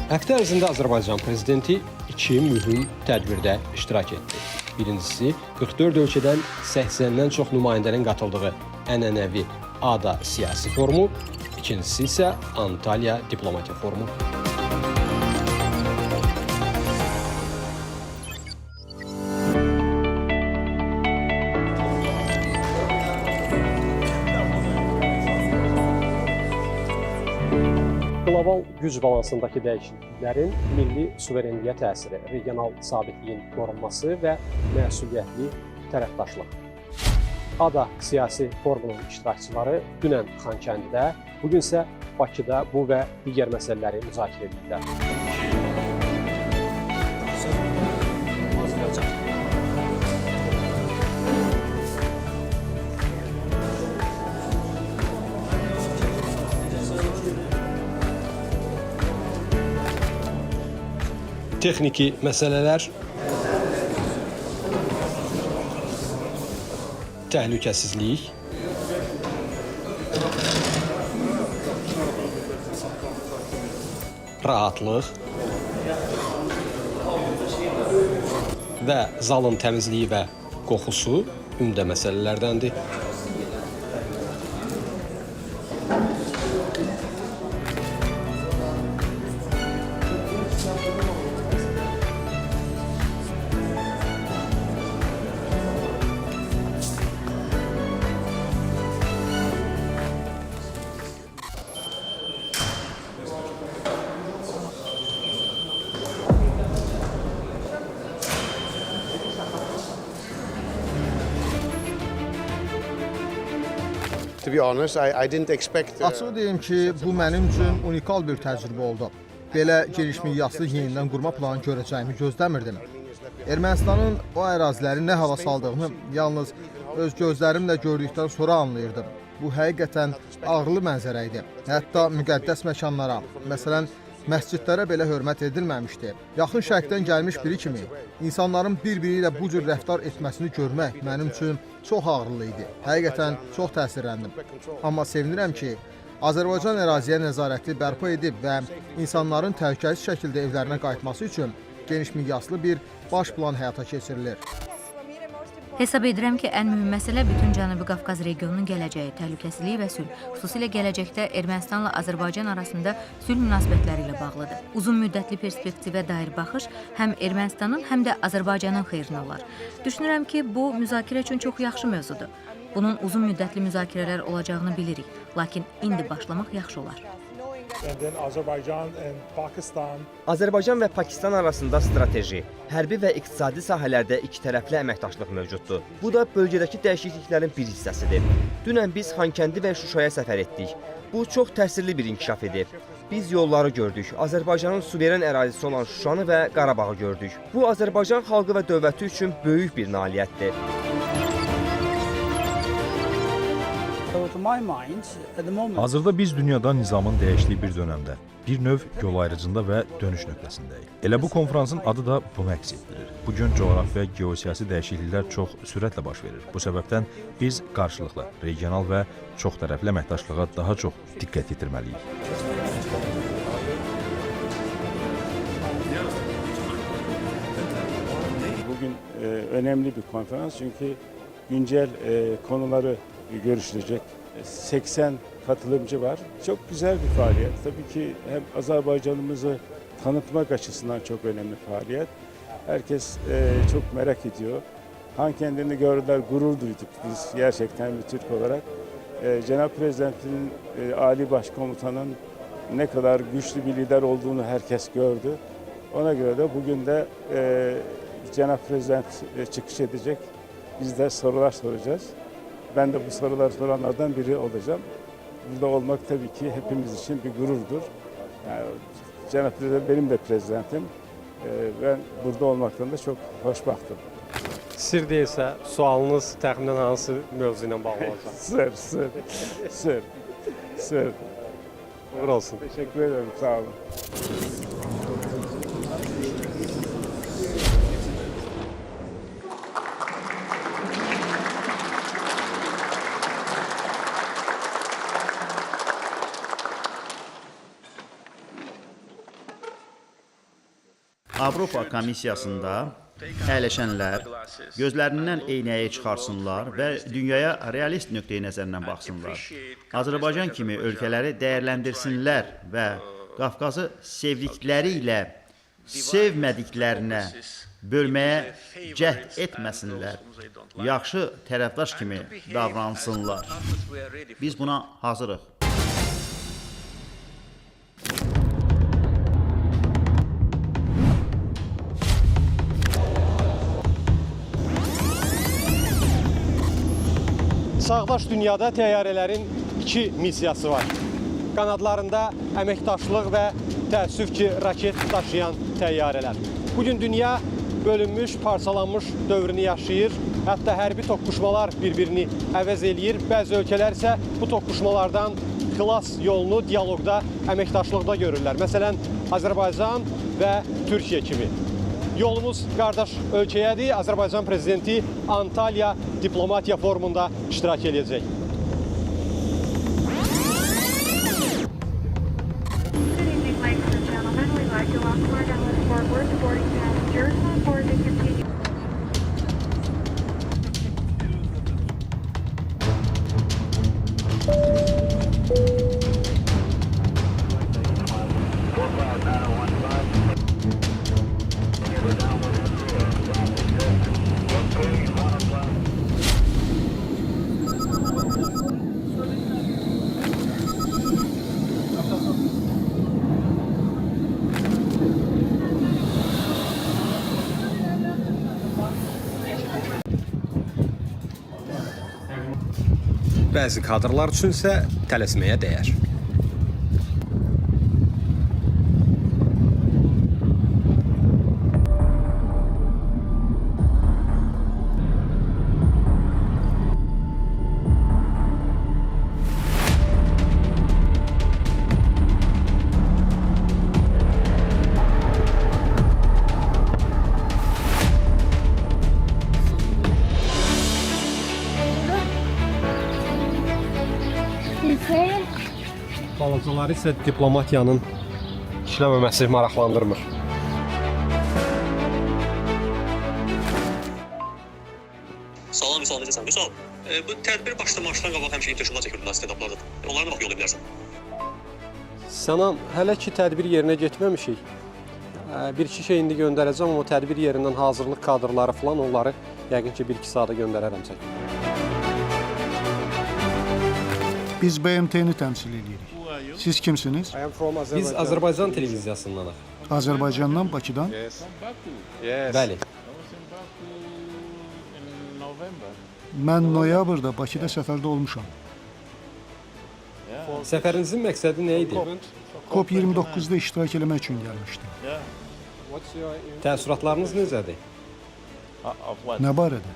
Həftə ərzində Azərbaycan prezidenti iki mühüm tədbirdə iştirak etdi. Birincisi, 44 ölkədən 80-dən çox nümayəndənin qatıldığı ənənəvi ADA siyasi forumu, ikincisi isə Antalya diplomatiya forumu. Qlobal güc balansındakı dəyişikliklərin milli suverenliyə təsiri, regional sabitliyin qorunması və məsuliyyətli tərəfdaşlıq. ADA siyasi forumunun iştirakçıları dünən Xankəndidə, bugün isə Bakıda bu və digər məsələləri müzakirə ediblər. Texniki məsələlər, təhlükəsizlik, rahatlıq və zalın təmizliyi və qoxusu ümdə məsələlərdəndir. To be honest, I didn't expect... Açıq deyim ki, bu mənim üçün unikal bir təcrübə oldu. Belə geniş miqyaslı yenidən qurma planı görəcəyimi gözləmirdim. Ermənistanın o əraziləri nə hava saldığını yalnız öz gözlərimlə gördükdən sonra anlayırdım. Bu həqiqətən ağrılı mənzərə idi. Hətta müqəddəs məkanlara, məsələn, məscidlərə belə hörmət edilməmişdi. Yaxın şərqdən gəlmiş biri kimi insanların bir-biri ilə bu cür rəftar etməsini görmək mənim üçün çox ağrılı idi. Həqiqətən çox təsirləndim. Amma sevinirəm ki, Azərbaycan əraziyə nəzarəti bərpa edib və insanların təhlükəsiz şəkildə evlərinə qayıtması üçün geniş miqyaslı bir baş plan həyata keçirilir. Hesab edirəm ki, ən mühüm məsələ bütün Cənubi Qafqaz regionunun gələcəyi, təhlükəsizliyi və sülh. Xüsusilə gələcəkdə Ermənistanla Azərbaycan arasında sülh münasibətləri ilə bağlıdır. Uzun müddətli perspektivə dair baxış həm Ermənistanın, həm də Azərbaycanın xeyrinə olar. Düşünürəm ki, bu müzakirə üçün çox yaxşı mövzudur. Bunun uzun müddətli müzakirələr olacağını bilirik, lakin indi başlamaq yaxşı olar. Azərbaycan və Pakistan arasında strateji, hərbi və iqtisadi sahələrdə iki tərəfli əməkdaşlıq mövcuddur. Bu da bölgədəki dəyişikliklərin bir hissəsidir. Dünən biz Xankəndi və Şuşaya səfər etdik. Bu çox təsirli bir inkişaf idi. Biz yolları gördük, Azərbaycanın suveren ərazisi olan Şuşanı və Qarabağı gördük. Bu, Azərbaycan xalqı və dövləti üçün böyük bir nailiyyətdir. Hazırda biz dünyada nizamın dəyişdiyi bir dönəmdə, bir növ yol ayrıcında və dönüş nöqtəsindəyik. Elə bu konferansın adı da bunu əks etdirir. Bugün coğrafi və geosiyasi dəyişikliklər çox sürətlə baş verir. Bu səbəbdən biz qarşılıqlı, regional və çox tərəfli əməkdaşlığa daha çox diqqət yetirməliyik. Bugün önemli bir konferans çünkü güncel konuları görüşülecek. 80 katılımcı var. Çok güzel bir faaliyet. Tabii ki hem Azerbaycan'ımızı tanıtmak açısından çok önemli faaliyet. Herkes çok merak ediyor. Xankəndi'ni gördüler, gurur duyduk biz gerçekten bir Türk olarak. Cenab-ı Prezident'in, Ali Başkomutan'ın ne kadar güçlü bir lider olduğunu herkes gördü. Ona göre de bugün de Cenab-ı Prezident çıkış edecek. Biz de sorular soracağız. Ben de bu soruları soranlardan biri olacağım. Burada olmak tabii ki hepimiz için bir gururdur. Yani Cenab-ı Prezident benim de prezidentim. Ben burada olmaktan da çok hoşbaxtım. Sir deyilsə, sualınız təxminən hansı mövzu ilə bağlı olacaq? Sır. Uğur olsun. Teşekkür ederim, sağ olun. Avropa Komissiyasında əyləşənlər gözlərindən eynəyi çıxarsınlar və dünyaya realist nöqteyi nəzərdən baxsınlar. Azərbaycan kimi ölkələri dəyərləndirsinlər və Qafqazı sevdikləri ilə sevmədiklərinə bölməyə cəhd etməsinlər. Yaxşı tərəfdaş kimi davransınlar. Biz buna hazırıq. Çağdaş dünyada təyyarələrin iki missiyası var. Qanadlarında əməkdaşlıq və təəssüf ki, raket daşıyan təyyarələr. Bugün dünya bölünmüş, parçalanmış dövrünü yaşayır. Hətta hərbi toqquşmalar bir-birini əvəz eləyir. Bəzi ölkələr isə bu toqquşmalardan xilas yolunu dialoqda, əməkdaşlıqda görürlər. Məsələn, Azərbaycan və Türkiyə kimi. Yolumuz qardaş ölkəyədir. Azərbaycan prezidenti Antalya diplomatiya forumunda iştirak edəcək. Bəzi kadrlar üçün isə tələsməyə dəyər. Balacaları isə diplomatiyanın işləməməsi maraqlandırmır. Salam, Vüsal, necəsən? Vüsal, bu tədbir başlamamışdan qabaq həmişə interşuma çəkildi stand-uplarda. Onlara da bax yolla bilərsən. Sənan, hələ ki tədbir yerinə getməmişik. Bir-iki şey indi göndərəcəm, amma tədbir yerindən hazırlıq kadrları falan onları yəqin ki 1-2 saata göndərərəm çəkin. Biz BMT-ni təmsil edirik. Siz kimsiniz? Biz Azərbaycan televiziyasındanıq. Azərbaycandan, Bakıdan? Bəli. Mən noyabrda Bakıda səfərdə olmuşam. Səfərinizin məqsədi nə idi? COP29-da iştirak eləmək üçün gəlmişdim. Təəssüratlarınız necədir? Nə barədə?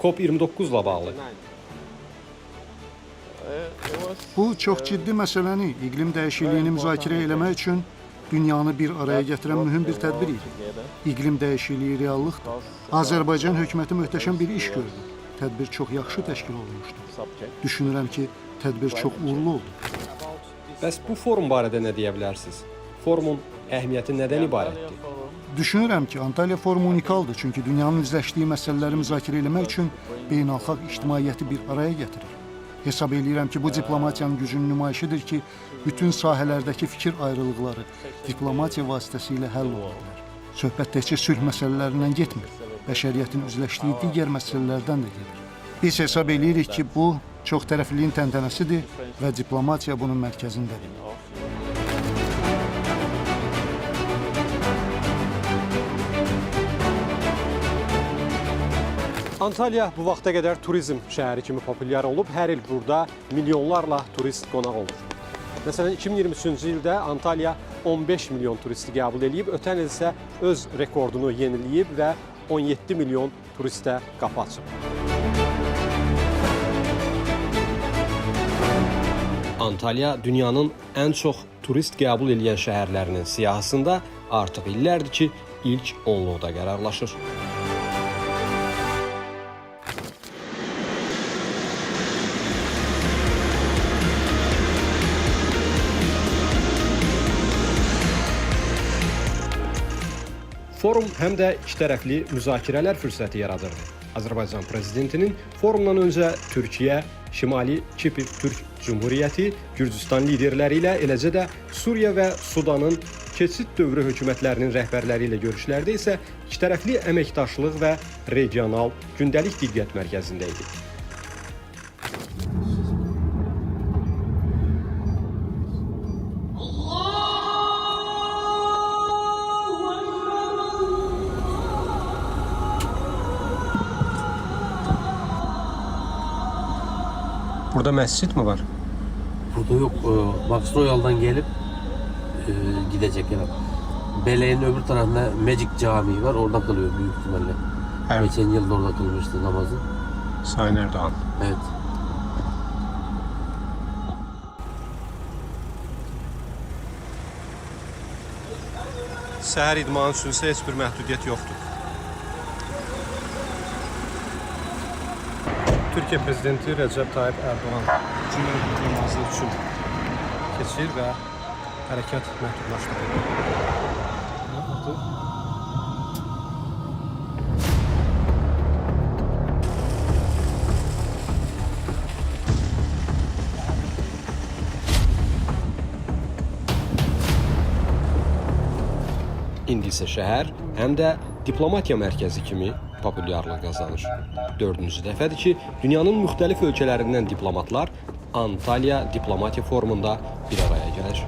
COP29-la bağlı. Bu çox ciddi məsələni, iqlim dəyişikliyini müzakirə eləmək üçün dünyanı bir araya gətirən mühüm bir tədbir idi. İqlim dəyişikliyi reallıqdır. Azərbaycan hökuməti möhtəşəm bir iş gördü. Tədbir çox yaxşı təşkil olunmuşdu. Düşünürəm ki, tədbir çox uğurlu oldu. Bəs bu forum barədə nə deyə bilərsiniz? Forumun əhəmiyyəti nədən ibarətdir? Düşünürəm ki, Antalya forumu unikaldır, çünki dünyanın üzləşdiyi məsələləri müzakirə eləmək üçün beynəlxalq ictimaiyyəti bir araya gətirir. Hesab edirəm ki, bu diplomatiyanın gücünün nümayişidir ki, bütün sahələrdəki fikir ayrılıqları diplomatiya vasitəsilə həll ola bilər. Söhbət təkcə sülh məsələlərindən getmir, bəşəriyyətin üzləşdiyi digər məsələlərdən də gedir. Biz hesab edirik ki, bu çox tərəfliliyin təntənəsidir və diplomatiya bunun mərkəzindədir. Antalya bu vaxta qədər turizm şəhəri kimi populyar olub. Hər il burada milyonlarla turist qonaq olur. Məsələn, 2023-cü ildə Antalya 15 milyon turisti qəbul edib, ötən il isə öz rekordunu yeniləyib və 17 milyon turistə qapı açıb. Antalya dünyanın ən çox turist qəbul edən şəhərlərinin siyahısında artıq illərdir ki, ilk 10-luqda qərarlaşır. Forum həm də ikitərəfli müzakirələr fürsəti yaradırdı. Azərbaycan prezidentinin forumdan öncə Türkiyə, Şimali Kipr Türk Cümhuriyyəti, Gürcüstan liderləri ilə, eləcə də Suriya və Sudanın keçid dövrü hökumətlərinin rəhbərləri ilə görüşlərdə isə ikitərəfli əməkdaşlıq və regional gündəlik diqqət mərkəzində idi. Burada məscid mi var? Burada yok. Max Royal'dan gelip gidecek yani. Beleğin öbür tarafında Magic Camii var. Orada kılıyor büyük ihtimalle. Evet. Geçen yıl da orada kılmıştı namazı. Sayın Erdoğan. Evet. Səhər idmanı üçün isə heç bir məhdudiyyət yoxdur. Türkiyə prezidenti Rəcəb Tayyip Erdoğan cümlə namazı üçün keçir və hərəkət məhdudlaşdırılır. İndi isə şəhər həm də diplomatiya mərkəzi kimi populyarlıq qazanır. Dördüncü dəfədir ki, dünyanın müxtəlif ölkələrindən diplomatlar Antalya Diplomatiya Forumunda bir araya gəlir.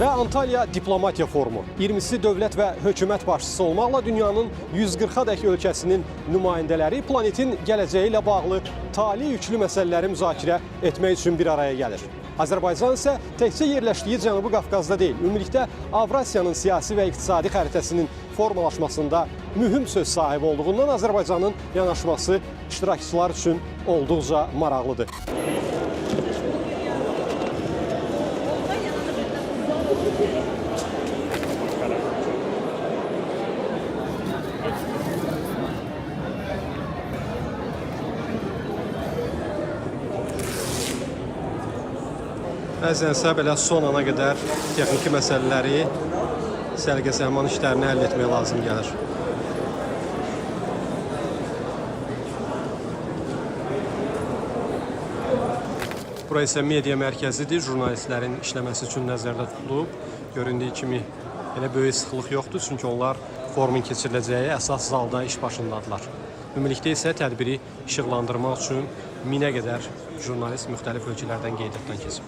Və Antalya Diplomatiya Forumu 20'si dövlət və hökumət başçısı olmaqla dünyanın 140-dək ölkəsinin nümayəndələri planetin gələcəyi ilə bağlı tali yüklü məsələləri müzakirə etmək üçün bir araya gəlir. Azərbaycan isə təkcə yerləşdiyi Cənubi Qafqazda deyil, ümumilikdə Avrasiyanın siyasi və iqtisadi xəritəsinin formalaşmasında mühüm söz sahibi olduğundan Azərbaycanın yanaşması iştirakçılar üçün olduqca maraqlıdır. Bəzənsə belə son ana qədər texniki məsələləri, səliqə-səhman işlərini həll etmək lazım gəlir. Bura isə media mərkəzidir, jurnalistlərin işləməsi üçün nəzərdə tutulub. Göründüyü kimi elə böyük sıxlıq yoxdur, çünki onlar forumun keçiriləcəyi əsas zalda iş başındadılar. Ümumilikdə isə tədbiri işıqlandırmaq üçün 1000-ə qədər jurnalist müxtəlif ölkələrdən qeydiyyatdan keçib.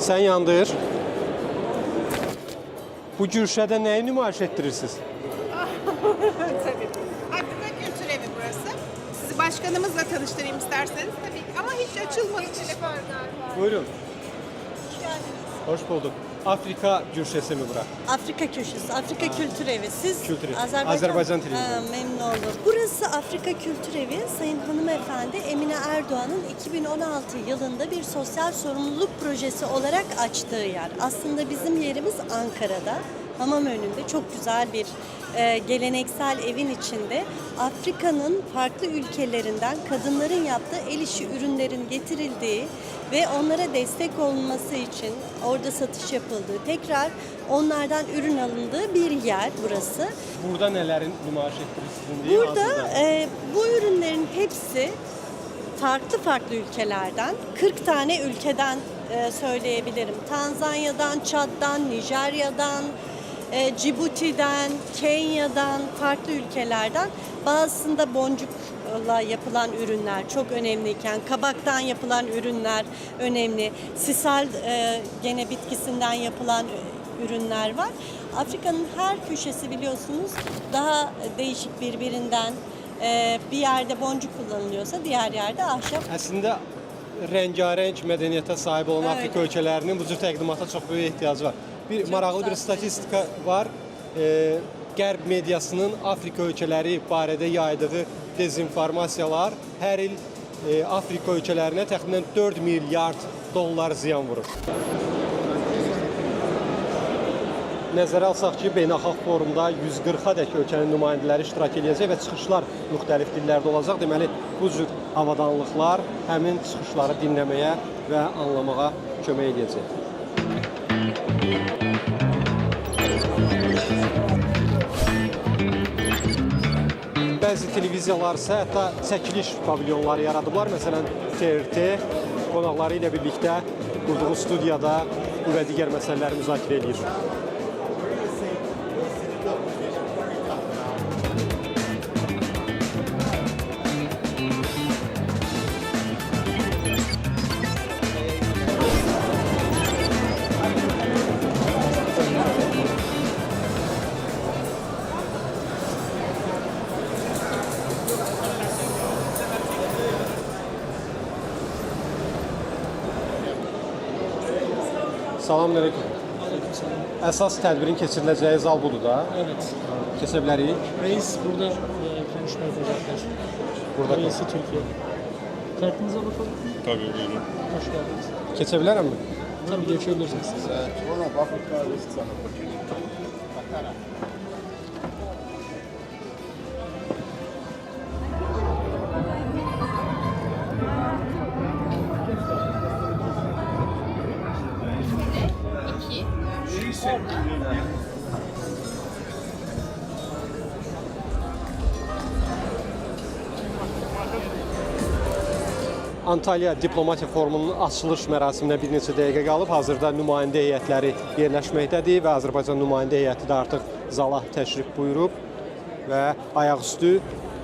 Sən yandır. Bu gürşədə nəyi nümayiş etdirirsiniz? Tabii. Afrika Kültür Evi burası. Sizi başkanımızla tanıştırayım isterseniz tabii ki. Ama hiç açılmadı telefon. Buyurun. Hoş geldiniz. Hoş bulduk. Afrika gürşəsi mi bura? Afrika Köşesi, Afrika Kültür Evi. Siz Kültür Evi. Azerbaycan Televizyonu. Memnun oldum. Burası Afrika Kültür Evi. Sayın hanımefendi Emine Erdoğan'ın 2016 yılında bir sosyal sorumluluk projesi olarak açtığı yer. Aslında bizim yerimiz Ankara'da. Hamam önünde çok güzel bir geleneksel evin içinde Afrika'nın farklı ülkelerinden kadınların yaptığı el işi ürünlerin getirildiği ve onlara destek olunması için orada satış yapıldığı, tekrar onlardan ürün alındığı bir yer burası. Burada nelerin nümayiş ettirirsiniz diye Burada bu ürünlerin hepsi farklı ülkelerden, 40 tane ülkeden söyleyebilirim. Tanzanya'dan, Çad'dan, Nijerya'dan, Cibuti'den, Kenya'dan, farklı ülkelerden. Bazısında boncukla yapılan ürünler çok önemliyken, kabaktan yapılan ürünler önemli. Sisal gene bitkisinden yapılan ürünler var. Afrika'nın her köşesi biliyorsunuz daha değişik birbirinden. Bir yerde boncuk kullanılıyorsa diğer yerde ahşap. Aslında rengarenk mədəniyyətə sahib olan Afrika ölkələrinin bu cür təqdimata çox böyük ehtiyacı var. Bir maraqlı bir statistika var. Qərb mediasının Afrika ölkələri barədə yaydığı dezinformasiyalar hər il Afrika ölkələrinə təxminən 4 milyard dollar ziyan vurur. Nəzərə alsaq ki, beynəlxalq forumda 140-a dək ölkənin nümayəndələri iştirak edəcək və çıxışlar müxtəlif dillərdə olacaq. Deməli, bu cür avadanlıqlar həmin çıxışları dinləməyə və anlamağa kömək edəcək. Bəzi televiziyalar isə hətta çəkiliş pavilyonları yaradıblar. Məsələn, TRT qonaqları ilə birlikdə qurduğu studiyada bu və digər məsələləri müzakirə edir. Salamünaleyküm. Əsas tədbirin keçiriləcəyi zal budur da. Evet. Keçə bilərik. Reis burada konuşma yapacaklar. Burada Reisi Türkiye. Kartınıza bakalım. Tabii buyurun. Hoş geldiniz. keçə bilərəm mi? Tabii geçebilirsiniz. Antalya Diplomatiya Forumunun açılış mərasiminə bir neçə dəqiqə qalıb. Hazırda nümayəndə heyətləri yerləşməkdədir və Azərbaycan nümayəndə heyəti də artıq zala təşrif buyurub və ayaqüstü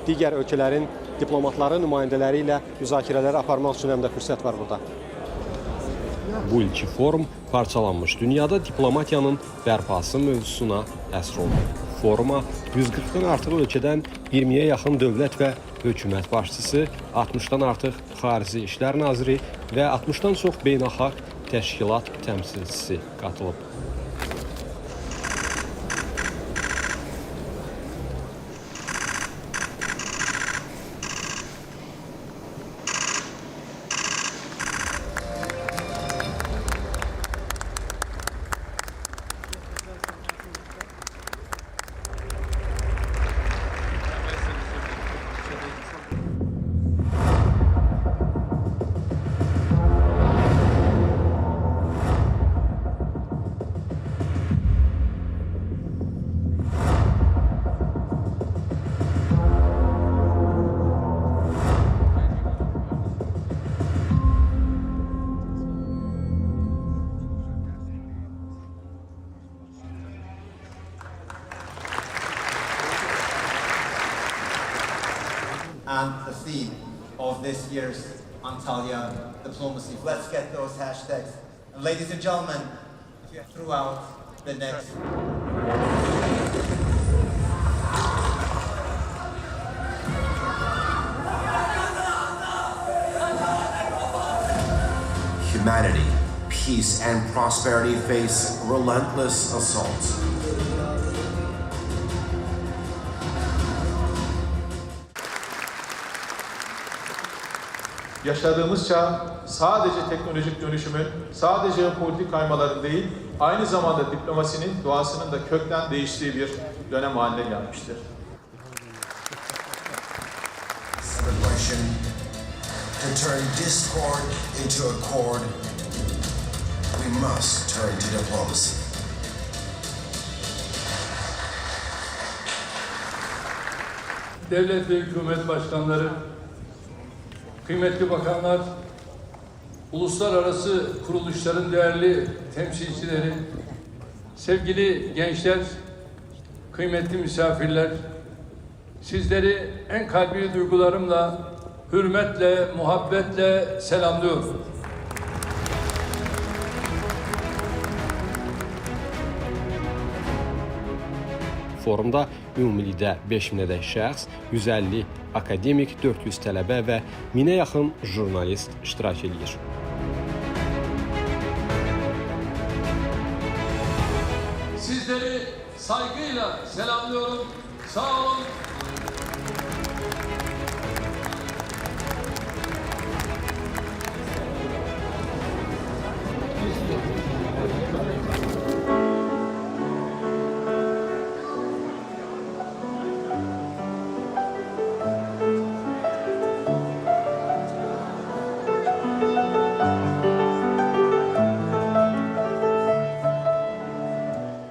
digər ölkələrin diplomatları, nümayəndələri ilə müzakirələr aparmaq üçün həm də fürsət var burada. Bu ilki forum parçalanmış dünyada diplomatiyanın bərpası mövzusuna həsr olunub. Foruma 140-dan artıq ölkədən 20-yə yaxın dövlət və hökumət başçısı, 60-dan artıq xarici İşlər naziri və 60-dan çox beynəlxalq təşkilat təmsilçisi qatılıb. And the theme of this year's Antalya Diplomacy. Let's get those hashtags. And ladies and gentlemen, throughout the next. Humanity, peace, and prosperity face relentless assaults. Yaşadığımız çağ sadece teknolojik dönüşümün, sadece politik kaymaların değil, aynı zamanda diplomasinin doğasının da kökten değiştiği bir dönem haline gelmiştir. Celebration to turn discord into accord, we must turn to diplomacy. Devlet ve hükümet başkanları, kıymetli bakanlar, uluslararası kuruluşların değerli temsilcileri, sevgili gençler, kıymetli misafirler, sizleri en kalbi duygularımla, hürmetle, muhabbetle selamlıyorum. Forumda ümumilikdə 5000-ədək şəxs, 150 akademik, 400 tələbə və 1000-ə yaxın jurnalist iştirak edir. Sizleri saygıyla selamlıyorum. Sağ olun.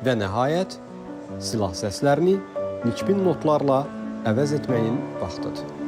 və nəhayət silah səslərini nikbin notlarla əvəz etməyin vaxtıdır.